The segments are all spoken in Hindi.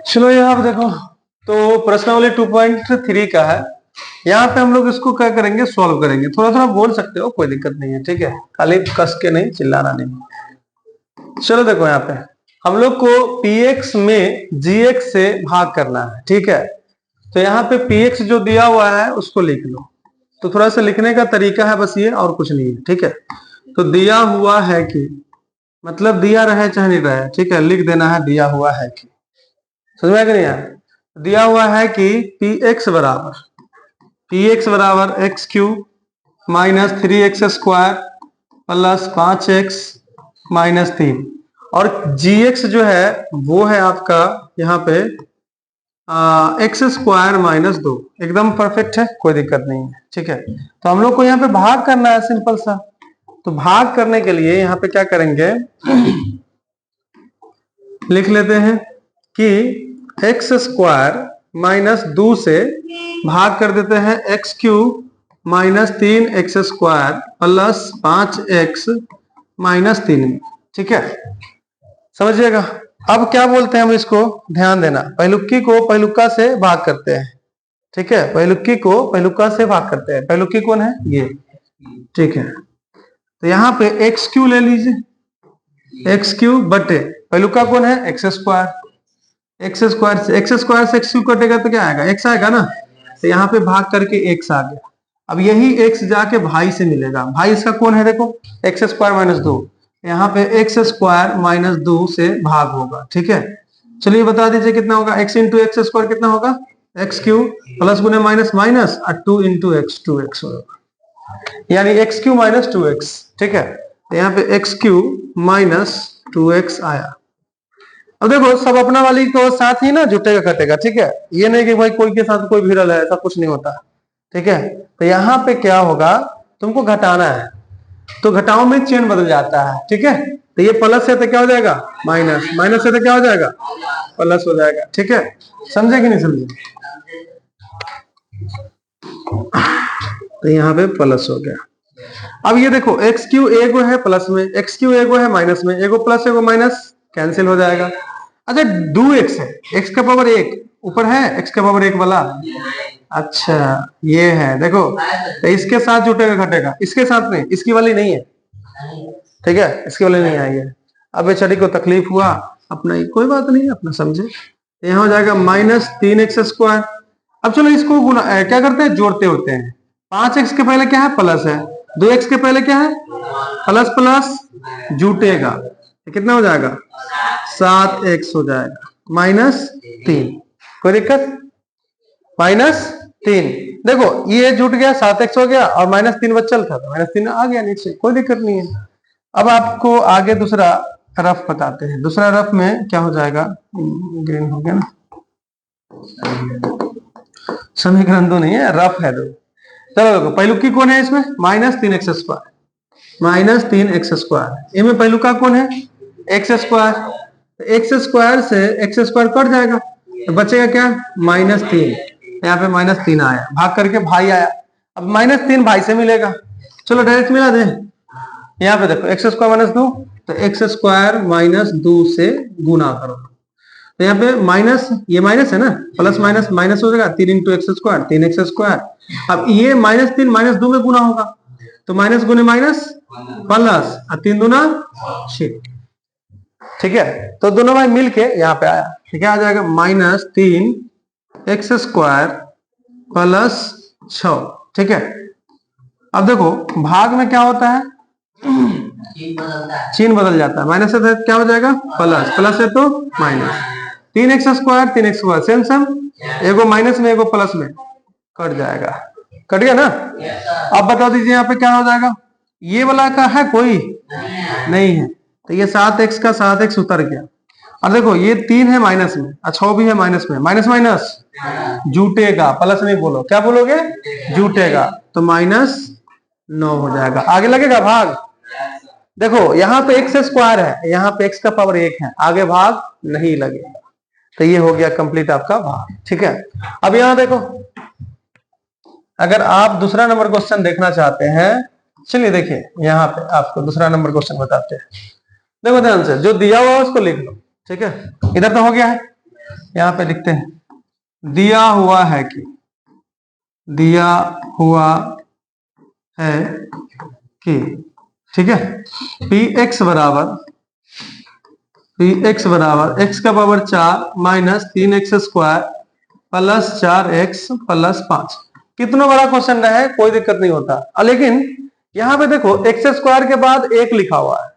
चलो यहाँ पे देखो, तो प्रश्नावली 2.3 का है। यहाँ पे हम लोग इसको क्या करेंगे, सॉल्व करेंगे। थोड़ा थोड़ा बोल सकते हो, कोई दिक्कत नहीं है, ठीक है। खाली कस के नहीं, चिल्लाना नहीं। चलो देखो, यहाँ पे हम लोग को px में gx से भाग करना है, ठीक है। तो यहाँ पे px जो दिया हुआ है उसको लिख लो। तो थोड़ा सा लिखने का तरीका है बस ये, और कुछ नहीं है, ठीक है। तो दिया हुआ है कि मतलब दिया रहे चाहे नहीं रहे, ठीक है, लिख देना है दिया हुआ है कि। समझ में आ गया नहीं? दिया हुआ है कि px बराबर x cube minus 3x square plus 5x minus 3, और gx जो है वो है आपका यहाँ पे एक्स स्क्वायर माइनस 2। एकदम परफेक्ट है, कोई दिक्कत नहीं है, ठीक है। तो हम लोग को यहाँ पे भाग करना है, सिंपल सा। तो भाग करने के लिए यहाँ पे क्या करेंगे, लिख लेते हैं कि एक्स स्क्वायर माइनस 2 से भाग कर देते हैं x cube minus 3x square plus 5x minus 3, ठीक है। समझिएगा। अब क्या बोलते हैं हम इसको, ध्यान देना। पहलुक्की को पहलुक्का से भाग करते हैं, ठीक है। पहलुक्की को पहलुक्का से भाग करते हैं। पहलुक्की कौन है, ये, ठीक है। तो यहाँ पे एक्स क्यू ले लीजिए, एक्स क्यू बटे पहलुक्का कौन है, एक्स स्क्वायर। एक्स स्क्वायर से एक्स क्यू कटेगा तो क्या आएगा, एक्स आएगा ना। तो यहाँ पे भाग करके एक्स आ गया। अब यही एक्स जाके भाई से मिलेगा। भाई इसका कौन है, देखो, एक्स स्क्वायर माइनस 2। यहाँ पे एक्स स्क्वायर माइनस 2 से भाग होगा, ठीक है। चलिए बता दीजिए कितना होगा, एक्स इंटू एक्स स्क्वायर कितना होगा, एक्स क्यू प्लस गुने माइनस माइनस और 2 इंटू एक्स, 2x होगा, यानी एक्स क्यू माइनस 2x, ठीक है। तो यहाँ पे एक्स क्यू माइनस 2x आया। अब देखो, सब अपना वाली को साथ ही ना जुटेगा कटेगा, ठीक है। ये नहीं कि भाई कोई के साथ कोई भिड़ल है, ऐसा कुछ नहीं होता, ठीक है। तो यहाँ पे क्या होगा, तुमको घटाना है, तो घटाओ में चिन्ह बदल जाता है, ठीक है। तो ये प्लस है तो क्या हो जाएगा, माइनस, माइनस है तो क्या हो जाएगा, प्लस हो जाएगा, ठीक है। समझे कि नहीं समझे? तो यहाँ पे प्लस हो गया। अब ये देखो, एक्स क्यू एगो है प्लस में, एक्स क्यू एगो है माइनस में, एगो प्लस एगो माइनस कैंसिल हो जाएगा। अच्छा, 2x है, x का पावर 1 ऊपर है, x का पावर 1 वाला, अच्छा ये है, देखो। तो इसके साथ जुटेगा घटेगा, इसके साथ नहीं, इसकी वाली नहीं है, ठीक है, इसकी वाली नहीं आई है। अब बेचारी को तकलीफ हुआ, अपना कोई बात नहीं, अपना समझे। यहाँ हो जाएगा माइनस 3x स्क्वायर। अब चलो इसको गुना क्या करते हैं, जोड़ते होते हैं। 5x के पहले क्या है, प्लस है, 2x के पहले क्या है, प्लस प्लस जुटेगा, कितना हो जाएगा, 7x हो जाएगा माइनस 3। कोई दिक्कत, माइनस 3। देखो ये जुट गया, 7x हो गया, और माइनस 3 बचल था तो माइनस 3 आ गया नीचे, कोई दिक्कत नहीं है। अब आपको आगे दूसरा रफ बताते हैं। दूसरा रफ में क्या हो जाएगा, ग्रीन हो गया ना, समीकरण तो नहीं है, रफ है। दो चलो देखो, पहलुकी कौन है इसमें, minus 3x square, minus 3x square. इनमें पहलुका कौन है, एक्स स्क्वायर। एक्स स्क्वायर से एक्स स्क्वायर कट जाएगा तो बचेगा क्या, माइनस 3। यहाँ पे माइनस 3 आया, भाग करके भाई आया। अब माइनस 3 भाई से मिलेगा, चलो डायरेक्ट मिला दे। यहाँ पे देखो, एक्स स्क्वायर माइनस 2, तो एक्स स्क्वायर माइनस 2 से गुना करो। तो यहाँ पे माइनस, ये माइनस है ना, प्लस माइनस माइनस हो जाएगा, 3 into x square, 3x square. अब ये माइनस 3 माइनस 2 में गुना होगा, तो माइनस गुने माइनस प्लस, 3 दूना 6, ठीक है। तो दोनों भाई मिलके यहाँ पे आया, ठीक है, आ जाएगा माइनस 3x स्क्वायर प्लस 6, ठीक है। अब देखो भाग में क्या होता है, चिन्ह बदल जाता है, माइनस से क्या हो जाएगा, प्लस, प्लस है तो minus. 3x square 3x square same sum, एगो माइनस में एगो प्लस में कट जाएगा, कट गया ना। अब बता दीजिए यहाँ पे क्या हो जाएगा, ये वाला का है कोई नहीं है, तो ये 7x का 7x उतर गया। और देखो ये 3 है माइनस में, अच्छा भी है माइनस में, माइनस माइनस जुटेगा, प्लस नहीं बोलो, क्या बोलोगे, जुटेगा, तो माइनस 9 हो जाएगा। आगे लगेगा भाग, देखो यहाँ पे x स्क्वायर है, यहाँ पे x का पावर 1 है, आगे भाग नहीं लगेगा। तो ये हो गया कंप्लीट आपका भाग, ठीक है। अब यहाँ देखो, अगर आप दूसरा नंबर क्वेश्चन देखना चाहते हैं, चलिए देखिए यहाँ पे आपको दूसरा नंबर क्वेश्चन बताते हैं। देखो ध्यान से, जो दिया हुआ है उसको लिख लो, ठीक है। इधर तो हो गया है, यहाँ पे लिखते हैं दिया हुआ है कि, दिया हुआ है कि, ठीक है। पी एक्स बराबर एक्स का power 4 minus 3x square plus 4x plus 5। कितना बड़ा क्वेश्चन रहे कोई दिक्कत नहीं होता, लेकिन यहाँ पे देखो एक्स स्क्वायर के बाद एक लिखा हुआ है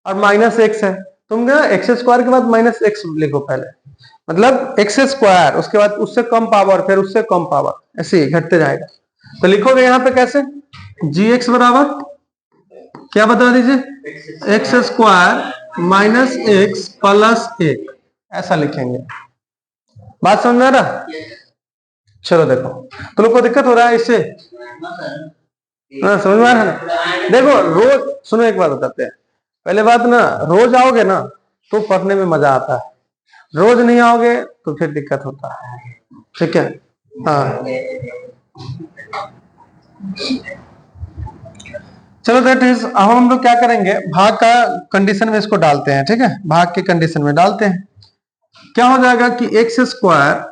और माइनस एक्स है। तुम ना एक्स स्क्वायर के बाद माइनस एक्स लिखो पहले, मतलब एक्स स्क्वायर उसके बाद उससे कम पावर फिर उससे कम पावर, ऐसे ही घटते जाएगा। तो लिखोगे यहाँ पे कैसे, जी एक्स बराबर क्या बता दीजिए, x square minus x plus एक, ऐसा लिखेंगे। बात समझ में आ रहा? चलो देखो, तुम लोग को दिक्कत हो रहा है इससे? समझ में आ रहा है ना? देखो रोज सुनो, एक बात बताते हैं। पहले बात ना, रोज आओगे ना तो पढ़ने में मजा आता है, रोज नहीं आओगे तो फिर दिक्कत होता है, ठीक है। हाँ चलो दैट इज, अब हम लोग क्या करेंगे, भाग का कंडीशन में इसको डालते हैं, ठीक है। भाग के कंडीशन में डालते हैं, क्या हो जाएगा कि x square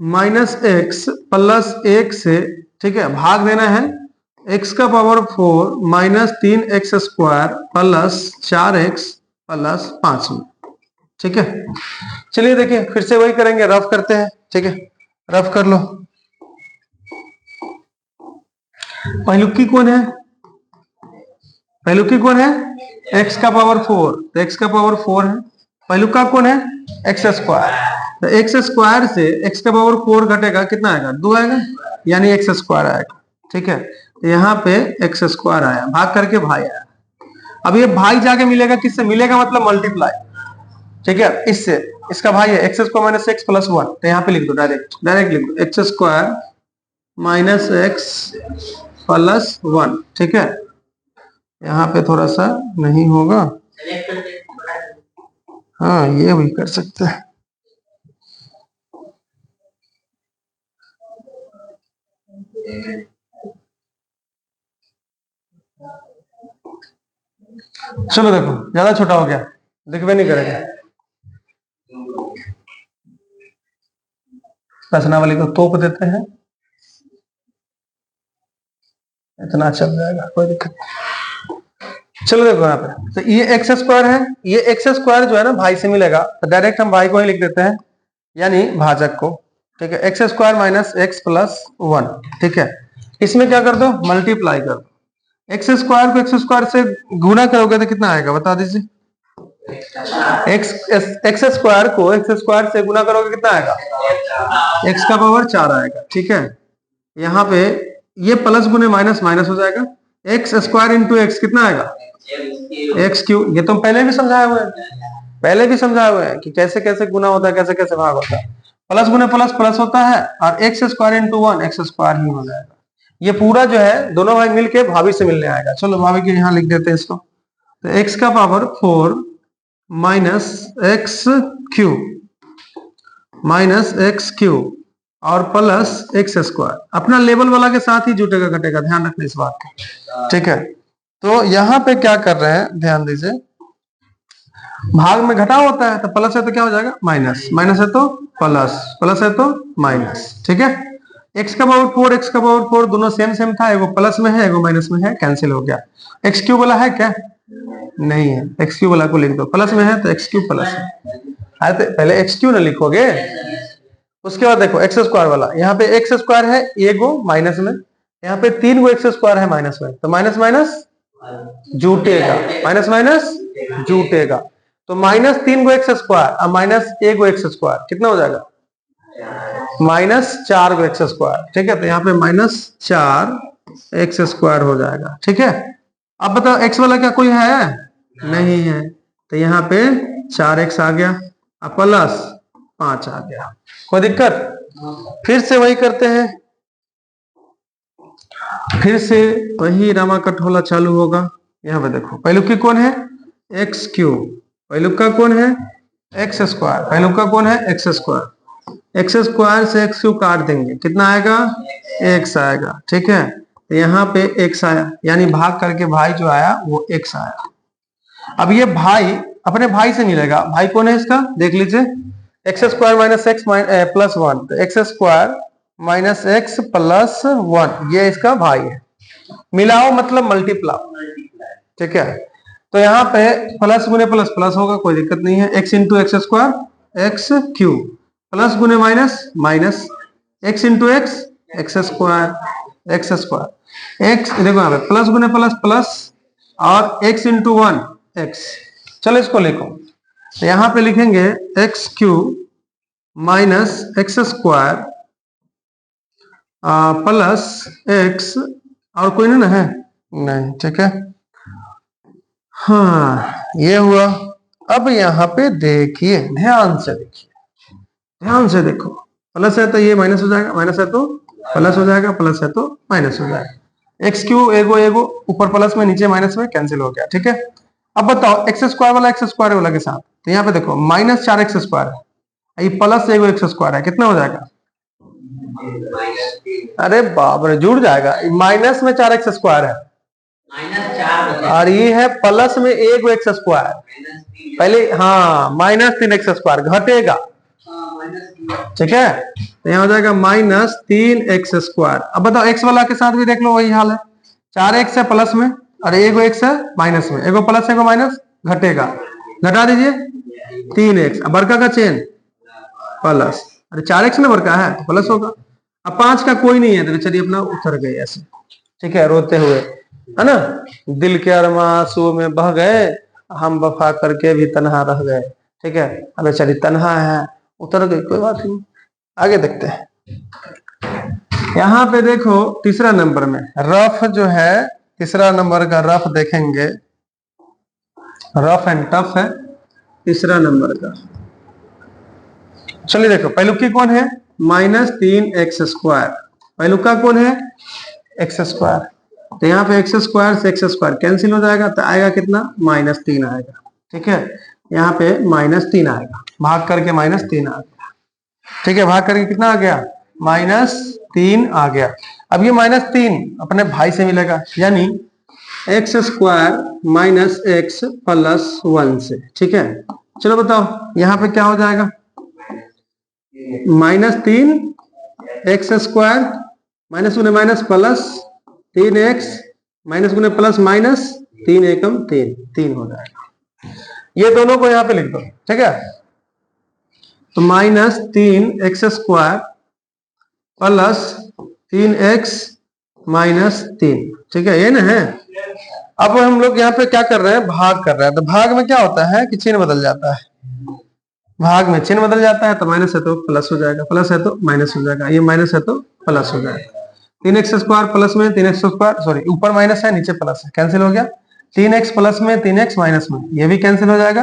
minus x plus एक से, ठीक है, भाग देना है एक्स का power 4 minus 3x square plus 4x plus 5 में, ठीक है। चलिए देखिए फिर से वही करेंगे, रफ करते हैं, ठीक है, रफ कर लो। पहलुकी कौन है, पहलुकी कौन है, x का पावर 4, तो x का पावर 4 है। पहलुका कौन है, एक्स स्क्वायर, तो एक्स स्क्वायर से x का पावर 4 घटेगा, कितना आएगा, 2 आएगा, यानी एक्स स्क्वायर आएगा, ठीक है। तो यहाँ पे एक्स स्क्वायर आया, भाग करके भाई आया। अब ये भाई जाके मिलेगा किससे, मिलेगा मतलब मल्टीप्लाई, ठीक है, इससे, इसका भाई है x square minus x plus 1, तो यहाँ पे लिख दो, डायरेक्ट लिख दो x square minus x plus 1, ठीक है। यहाँ पे थोड़ा सा नहीं होगा, हाँ ये भी कर सकते हैं। चलो देखो ज्यादा छोटा हो गया, दिखवे नहीं करेगा, रचनावली को तोप देते हैं, इतना चल जाएगा, कोई दिक्कत नहीं। चलो देखो यहाँ पे, तो ये एक्स स्क्वायर है, ये एक्स स्क्वायर जो है ना भाई से मिलेगा, तो डायरेक्ट हम भाई को ही लिख देते हैं, यानी भाजक को, ठीक है। X square minus x plus 1, ठीक है। इसमें क्या कर दो, मल्टीप्लाई कर दो, एक्स स्क्वायर को एक्स स्क्वायर से गुना करोगे तो कितना आएगा बता दीजिए, एक्स स्क्वायर को एक्स स्क्वायर से गुना करोगे कितना आएगा, एक्स का पावर 4 आएगा, ठीक है। यहाँ पे ये प्लस गुने माइनस माइनस हो जाएगा, एक्स स्क्वायर इंटू एक्स कितना आएगा, एक्स क्यूब। ये तुम पहले भी समझाए हुए हैं, पहले भी समझाए हुए हैं कि कैसे कैसे गुना होता है, कैसे कैसे भाग होता है। प्लस गुने प्लस प्लस होता है, और x square into 1 x square ही हो जाएगा। ये पूरा जो है दोनों भाई मिलके भाभी से मिलने आएगा। चलो भाभी के यहाँ लिख देते हैं इसको, तो एक्स का पावर 4 माइनस एक्स क्यूब और प्लस एक्स स्क्वायर, अपना लेवल वाला के साथ ही जुटेगा घटेगा, ध्यान रखना इस बात का, ठीक है। तो यहाँ पे क्या कर रहे हैं ध्यान दीजिए, भाग में घटाव होता है, तो प्लस है तो क्या हो जाएगा माइनस, माइनस है तो प्लस, प्लस है तो माइनस, ठीक है। एक्स का पावर 4 एक्स का पावर 4 दोनों सेम सेम था, एगो प्लस में है एगो माइनस में है, कैंसिल हो गया। एक्स क्यूब वाला है क्या, नहीं है, एक्स क्यूब वाला को लिख दो, प्लस में है तो एक्स क्यूब प्लस है, तो पहले एक्स क्यूब ना लिखोगे, उसके बाद देखो एक्स स्क्वायर वाला, यहाँ पे एक्स स्क्वायर है एगो माइनस में, यहाँ पे 3 गो एक्स स्क्वायर है माइनस में, तो माइनस माइनस जुटेगा, माइनस माइनस जुटेगा, तो माइनस 3 गो एक्स स्क्वायर और माइनस 1 गो एक्स स्क्वायर कितना हो जाएगा, माइनस 4 गो एक्स स्क्वायर, ठीक है। तो यहाँ पे माइनस 4 एक्स स्क्वायर हो जाएगा, ठीक है। अब बताओ एक्स वाला क्या कोई है, नहीं है, तो यहाँ पे 4x आ गया और प्लस 5 आ गया, कोई दिक्कत। फिर से वही करते हैं, फिर से वही रामा कठोला चालू होगा। यहाँ पे देखो पहलुकी कौन है, एक्स क्यूब, पहलुका कौन है, एक्स स्क्वायर, पहलुका कौन है, एक्स स्क्वायर, एक्स स्क्वायर से एक्स क्यूब काट देंगे, कितना आएगा, एक्स आएगा, ठीक है। तो यहाँ पे एक्स आया, यानी भाग करके भाई जो आया वो एक्स आया। अब ये भाई अपने भाई से मिलेगा, भाई कौन है इसका देख लीजिए, x square minus x plus one, तो x square minus x plus one, ये इसका भाई है। मिलाओ मतलब मल्टीप्लाओ, ठीक है। तो यहाँ पे प्लस गुने प्लस प्लस होगा, कोई दिक्कत नहीं है। X into x square x cube, plus गुने minus minus, x into x x square x square, x देखो यहाँ पे प्लस गुने प्लस प्लस, और एक्स इंटू वन एक्स। चलो इसको लिखो, तो यहाँ पे लिखेंगे x cube minus x square plus x, और कोई नहीं ना है, नहीं, ठीक है। हाँ ये हुआ। अब यहाँ पे देखिए, ध्यान से देखिए, ध्यान से देखो, प्लस है तो ये माइनस हो जाएगा, माइनस है तो प्लस हो जाएगा, प्लस है तो माइनस हो जाएगा। एक्स क्यू एगो एगो, ऊपर प्लस में नीचे माइनस में कैंसिल हो गया, ठीक है। अब बताओ एक्स स्क्वायर वाला एक्स स्क्वायर वाला के साथ, तो यहाँ पे देखो माइनस 4x स्क्वायर है, ये प्लस एगो एक्स स्क्वायर है, कितना हो जाएगा? अरे बाप रे, जुड़ जाएगा। माइनस में 4x स्क्वायर है और ये है प्लस में एक एक्स स्क्वायर, पहले हाँ माइनस 3x स्क्वायर घटेगा, ठीक है। तो यहाँ हो जाएगा माइनस 3x स्क्वायर। अब बताओ एक्स वाला के साथ भी देख लो, वही हाल है, 4x है प्लस में और एगो एक्स है माइनस में, एगो प्लस एगो माइनस, घटेगा, घटा दीजिए 3x, अब बड़का का चेन प्लस, अरे 4x ना बड़का है तो प्लस होगा। अब 5 का कोई नहीं है तो चलिए अपना उतर गए ऐसे, ठीक है, रोते हुए, है ना। दिल के अरमा आंसू में बह गए, हम वफा करके भी तन्हा रह गए, ठीक है। अब चलिए तन्हा है, उतर गई, कोई बात नहीं, आगे देखते हैं। यहाँ पे देखो तीसरा नंबर में रफ जो है, तीसरा नंबर का रफ देखेंगे, रफ एंड टफ है तीसरा नंबर का। चलिए देखो, पहलुकी कौन है? माइनस 3x स्क्वायर, पहलुका कौन है? X square. तो यहाँ पे एक्स स्क्वायर से एक्स स्क्वायर कैंसिल हो जाएगा, तो आएगा कितना? -3 आएगा, ठीक है। यहाँ पे -3 आएगा, भाग करके -3 आ गया, ठीक है। भाग करके कितना आ गया? -3 आ गया। अब ये -3 अपने भाई से मिलेगा, यानी x square minus x plus 1 से, ठीक है। चलो बताओ यहाँ पे क्या हो जाएगा? -3 एक्स स्क्वायर माइनस गुने माइनस प्लस 3x माइनस गुने प्लस माइनस 3 एकम 3 हो जाएगा। ये दोनों को यहाँ पे लिख दो, ठीक है। तो -3 x square plus 3x minus 3, ठीक है, ये ना है। अब हम लोग यहाँ पे क्या कर रहे हैं? भाग कर रहे हैं। तो भाग में क्या होता है कि चिन्ह बदल जाता है, भाग में चिन्ह बदल जाता है, तो माइनस है तो प्लस हो जाएगा, प्लस है तो माइनस हो जाएगा, ये माइनस है तो प्लस हो जाएगा। 3x स्क्वायर प्लस में 3x स्क्वायर, सॉरी ऊपर माइनस है नीचे प्लस है, कैंसिल हो गया। 3x प्लस में 3x माइनस में, ये भी कैंसिल हो जाएगा,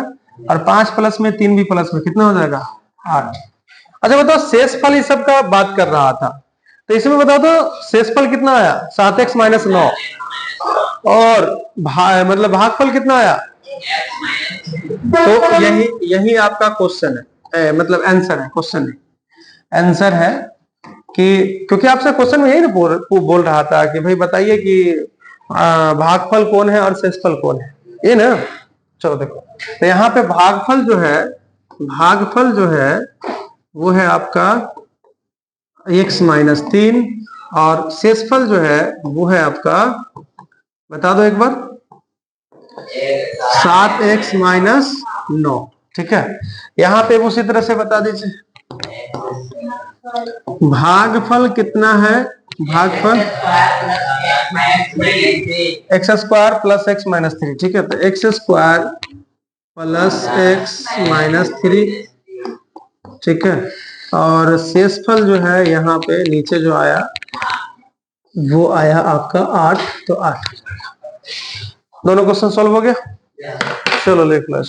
और 5 प्लस में 3 भी प्लस में, कितना हो जाएगा? 8। अच्छा बताओ, शेषफल इस सब का बात कर रहा था, तो इसमें बताओ तो शेषफल कितना आया? 7x माइनस 9, और मतलब भागफल कितना आया? तो यही आपका क्वेश्चन है, मतलब आंसर है, क्वेश्चन है, आंसर है कि, क्योंकि आपसे क्वेश्चन में यही ना बोल रहा था कि भाई बताइए कि भागफल कौन है और शेषफल कौन है, ये ना। चलो देखो, तो यहाँ पे भागफल जो है, भागफल जो है वो है आपका x माइनस 3, और शेषफल जो है वो है आपका, बता दो एक बार, 7x माइनस 9, ठीक है। यहाँ पे उसी तरह से बता दीजिए भागफल कितना है? भागफल x square plus x minus 3, ठीक है। तो x square plus x minus 3, ठीक है। और शेषफल जो है यहाँ पे नीचे जो आया वो आया आपका 8, तो 8 दोनों क्वेश्चन सॉल्व हो गया। चलो लिख लो।